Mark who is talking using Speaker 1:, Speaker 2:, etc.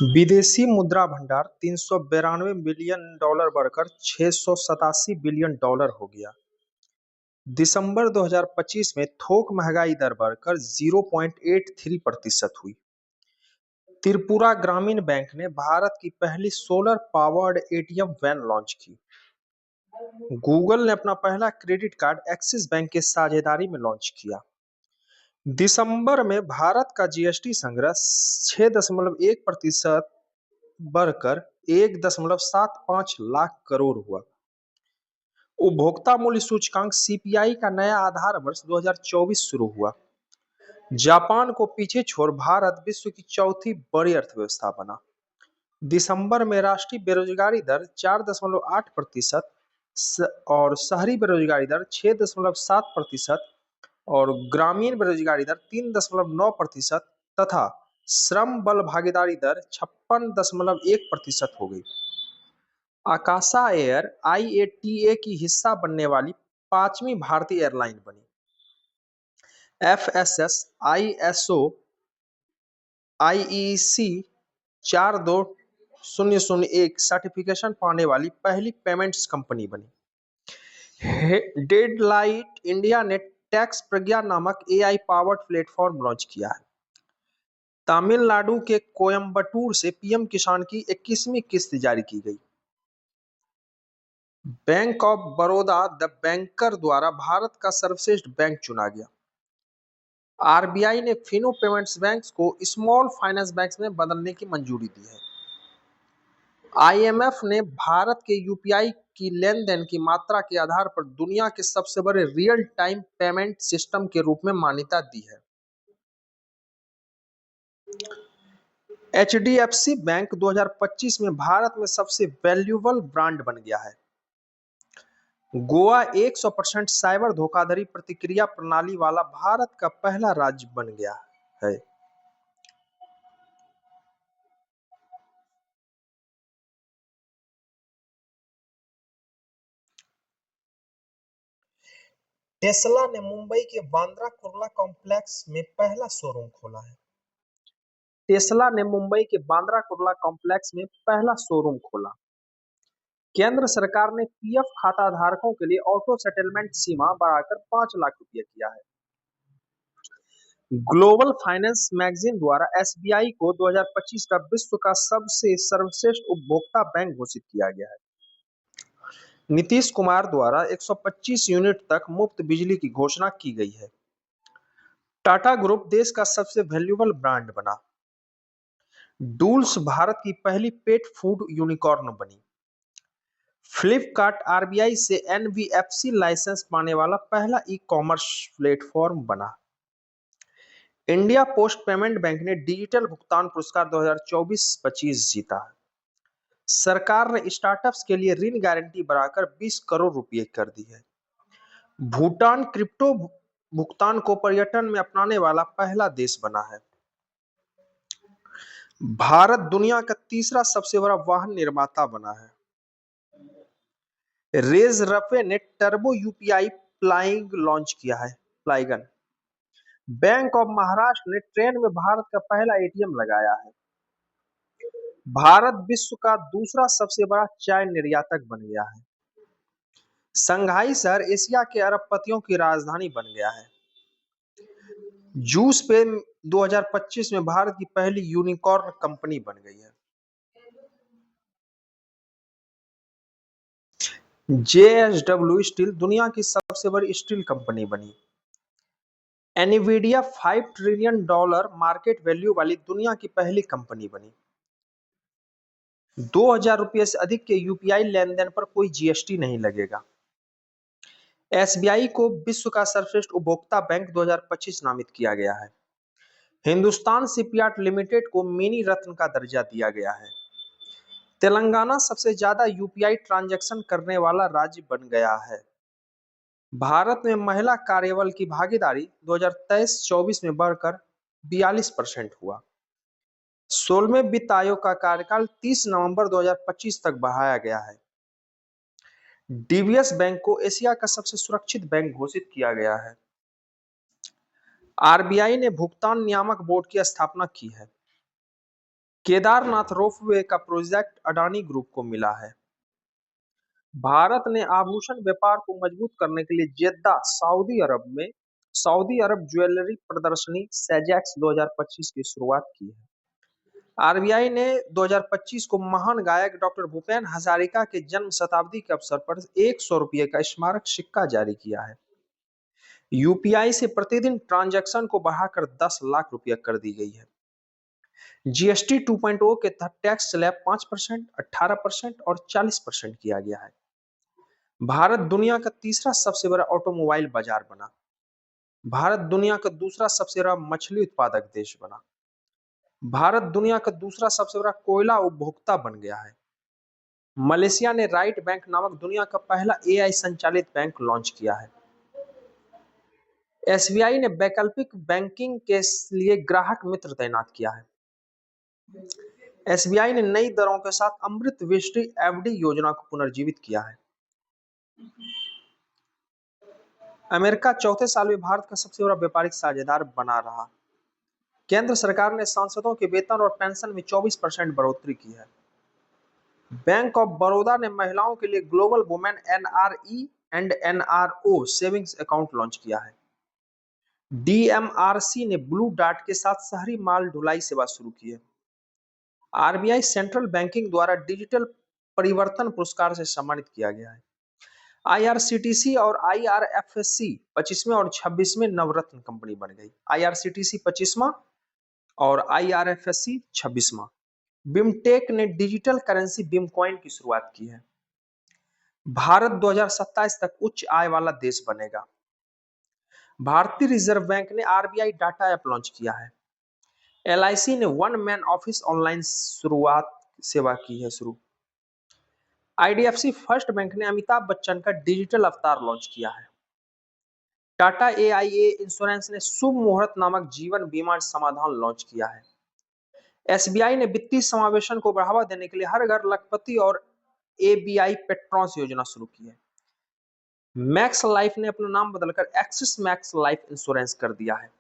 Speaker 1: विदेशी मुद्रा भंडार $392 बिलियन बढ़कर $687 बिलियन हो गया। दिसंबर 2025 में थोक महंगाई दर बढ़कर 0.83% हुई। त्रिपुरा ग्रामीण बैंक ने भारत की पहली solar powered ATM van launch की। गूगल ने अपना पहला क्रेडिट कार्ड एक्सिस बैंक के साझेदारी में लॉन्च किया। दिसंबर में भारत का जीएसटी संग्रह 6.1% बढ़कर 1.75 लाख करोड़ हुआ। उपभोक्ता मूल्य सूचकांक सीपीआई का नया आधार वर्ष 2024 शुरू हुआ। जापान को पीछे छोड़ भारत विश्व की चौथी बड़ी अर्थव्यवस्था बना। दिसंबर में राष्ट्रीय बेरोजगारी दर 4.8% और शहरी बेरोजगारी दर 6.7% और ग्रामीण बेरोजगारी दर 3.9% तथा श्रम बल भागीदारी दर 56.1% हो गई। आकाशा एयर आईएटीए की हिस्सा बनने वाली पांचवी भारतीय एयरलाइन बनी। एफएसएस आईएसओ आईईसी 42001 सर्टिफिकेशन पाने वाली पहली पेमेंट्स कंपनी बनी। डेडलाइट इंडिया ने टैक्स प्रज्ञा नामक एआई पावर्ड प्लेटफॉर्म लॉन्च किया है। तमिलनाडु के कोयम्बटूर से पीएम किसान की 21वीं किस्त जारी की गई। Bank of Baroda the banker द्वारा भारत का सर्वश्रेष्ठ बैंक चुना गया। आरबीआई ने फिनो पेमेंट्स बैंक्स को स्मॉल फाइनेंस बैंक्स में बदलने की मंजूरी दी है। आईएमएफ ने भारत के यूपीआई की लेन-देन की मात्रा के आधार पर दुनिया के सबसे बड़े रियल टाइम पेमेंट सिस्टम के रूप में मान्यता दी है। एचडीएफसी बैंक 2025 में भारत में सबसे वैल्यूएबल ब्रांड बन गया है। गोवा 100% साइबर धोखाधड़ी प्रतिक्रिया प्रणाली वाला भारत का पहला राज्य बन गया है। टेस्ला ने मुंबई के बांद्रा कुर्ला कॉम्प्लेक्स में पहला शोरूम खोला है। टेस्ला ने मुंबई के बांद्रा कुर्ला कॉम्प्लेक्स में पहला शोरूम खोला। केंद्र सरकार ने पीएफ खाता धारकों के लिए ऑटो सेटलमेंट सीमा बढ़ाकर 5 लाख रुपये किया है। ग्लोबल फाइनेंस मैगजीन द्वारा एसबीआई को 2025 का विश्व का सबसे सर्वश्रेष्ठ उपभोक्ता बैंक घोषित किया गया है। नीतीश कुमार द्वारा 125 यूनिट तक मुफ्त बिजली की घोषणा की गई है। टाटा ग्रुप देश का सबसे वैल्यूएबल ब्रांड बना। डूल्स भारत की पहली पेट फूड यूनिकॉर्न बनी। फ्लिपकार्ट आरबीआई से एनबीएफसी लाइसेंस पाने वाला पहला ई कॉमर्स प्लेटफॉर्म बना। इंडिया पोस्ट पेमेंट बैंक ने डिजिटल भुगतान पुरस्कार 2024-25 जीता। सरकार ने स्टार्टअप्स के लिए ऋण गारंटी बढ़ाकर 20 करोड़ रुपए कर दी है। भूटान क्रिप्टो भुगतान को पर्यटन में अपनाने वाला पहला देश बना है। भारत दुनिया का तीसरा सबसे बड़ा वाहन निर्माता बना है। रेज रफे ने टर्बो यूपीआई प्लाइंग लॉन्च किया है। प्लाइगन बैंक ऑफ महाराष्ट्र ने ट्रेन में भारत का पहला एटीएम लगाया है। भारत विश्व का दूसरा सबसे बड़ा चाय निर्यातक बन गया है। संघाई शहर एशिया के अरबपतियों की राजधानी बन गया है। जूस पे 2025 में भारत की पहली यूनिकॉर्न कंपनी बन गई है। जेएसडब्ल्यू स्टील दुनिया की सबसे बड़ी स्टील कंपनी बनी। एनवीडिया $5 ट्रिलियन मार्केट वैल्यू वाली दुनिया की पहली कंपनी बनी। 2000 रुपये से अधिक के यूपीआई लेनदेन पर कोई जीएसटी नहीं लगेगा। एसबीआई को विश्व का सर्वश्रेष्ठ उपभोक्ता बैंक 2025 नामित किया गया है। हिंदुस्तान शिपयार्ड लिमिटेड को मिनी रत्न का दर्जा दिया गया है। तेलंगाना सबसे ज्यादा यूपीआई ट्रांजैक्शन करने वाला राज्य बन गया है। भारत में महिला कार्यबल की भागीदारी 2023-24 में बढ़कर 42% हुआ। 16वें वित्त आयोग का कार्यकाल 30 नवंबर 2025 तक बढ़ाया गया है। डीबीएस बैंक को एशिया का सबसे सुरक्षित बैंक घोषित किया गया है। आरबीआई ने भुगतान नियामक बोर्ड की स्थापना की है। केदारनाथ रोपवे का प्रोजेक्ट अडानी ग्रुप को मिला है। भारत ने आभूषण व्यापार को मजबूत करने के लिए जेद्दा, सऊदी अरब में सऊदी अरब ज्वेलरी प्रदर्शनी सेजेक्स 2025 की शुरुआत की है। आरबीआई ने 2025 को महान गायक डॉक्टर भूपेन हजारिका के जन्म शताब्दी के अवसर पर 100 रुपये का स्मारक सिक्का जारी किया है। यूपीआई से प्रतिदिन ट्रांजैक्शन को बढ़ाकर 10 लाख रुपया कर दी गई है। जीएसटी 2.0 के तहत टैक्स स्लैब 5%, 18% और 40% किया गया है। भारत दुनिया का तीसरा सबसे बड़ा ऑटोमोबाइल बाजार बना। भारत दुनिया का दूसरा सबसे बड़ा मछली उत्पादक देश बना। भारत दुनिया का दूसरा सबसे बड़ा कोयला उपभोक्ता बन गया है। मलेशिया ने राइट बैंक नामक दुनिया का पहला एआई संचालित बैंक लॉन्च किया है। एसबीआई ने वैकल्पिक बैंकिंग के लिए ग्राहक मित्र तैनात किया है। एसबीआई ने नई दरों के साथ अमृत वृष्टि एफडी योजना को पुनर्जीवित किया है। अमेरिका चौथे साल में भारत का सबसे बड़ा व्यापारिक साझेदार बना रहा। केंद्र सरकार ने सांसदों के वेतन और पेंशन में 24% बढ़ोतरी की है। बैंक ऑफ बड़ौदा ने महिलाओं के लिए global women NRE and NRO savings account launch किया है। डीएमआरसी ने ब्लू डार्ट के साथ शहरी माल ढुलाई सेवा शुरू की है। आरबीआई सेंट्रल बैंकिंग द्वारा डिजिटल परिवर्तन पुरस्कार से सम्मानित किया गया है। आईआरसीटीसी और आईआरएफएससी 25वें और 26वें नवरत्न कंपनी बन गई। आईआरसीटीसी 25वां और आईआरएफएससी 26वां। बिमटेक ने डिजिटल करेंसी बिमकॉइन की शुरुआत की है। भारत 2027 तक उच्च आय वाला देश बनेगा। भारतीय रिजर्व बैंक ने आरबीआई डाटा ऐप लॉन्च किया है। एलआईसी ने वन मैन ऑफिस ऑनलाइन शुरुआत सेवा की है शुरू। आईडीएफसी फर्स्ट बैंक ने अमिताभ बच्चन का डिजिटल अवतार लॉन्च किया है। टाटा एआईए इंश्योरेंस ने शुभ मुहूर्त नामक जीवन बीमा समाधान लॉन्च किया है। एसबीआई ने वित्तीय समावेशन को बढ़ावा देने के लिए हर घर लखपति और एबीआई पेट्रॉन्स योजना शुरू की है। मैक्स लाइफ ने अपना नाम बदलकर एक्सिस मैक्स लाइफ इंश्योरेंस कर दिया है।